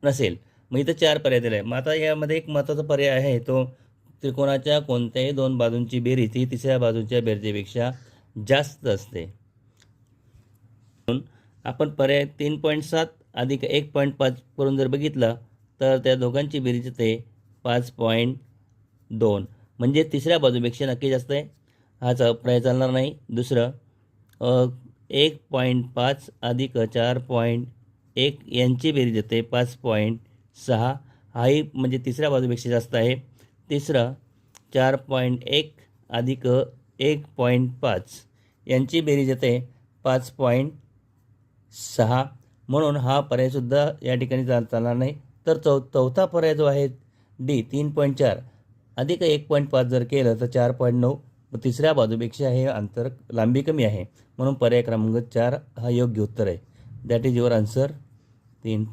नसेल. मग इथं 4 पर्याय दिले आहे. मग आता यामध्ये एक महत्त्वाचा पर्याय आहे तो त्रिकोणाच्या कोणत्याही 2 बाजूंची बेरीज ही तिसऱ्या बाजूच्या बेरजेपेक्षा जास्त असते. म्हणून आपण पर्याय 3.7 अधिक 1.5 करून जर बघितलं तर त्या दोघांची बेरीज येते 5.2 म्हणजे तिसऱ्या बाजूपेक्षा नक्की जास्त आहे. हाचा पर्याय चालणार नाही. दुसरं 1.5 अधिक 4.1 यांची बेरीज येते 5.6 हाही म्हणजे तिसऱ्या बाजूपेक्षा जास्त आहे. तिसरं 4.1 अधिक 1.5 यांची बेरीज येते 5.6 म्हणून हा पर्यायसुद्धा या ठिकाणी चालणार नाही. तर चौथा पर्याय जो आहे डी 3.4 अधिक 1.5 जर केलं तर 4.9 तिसऱ्या बाजूपेक्षा हे अंतर लांबी कमी आहे म्हणून पर्याय क्रमांक 4 हा योग्य उत्तर आहे. That is your answer 3.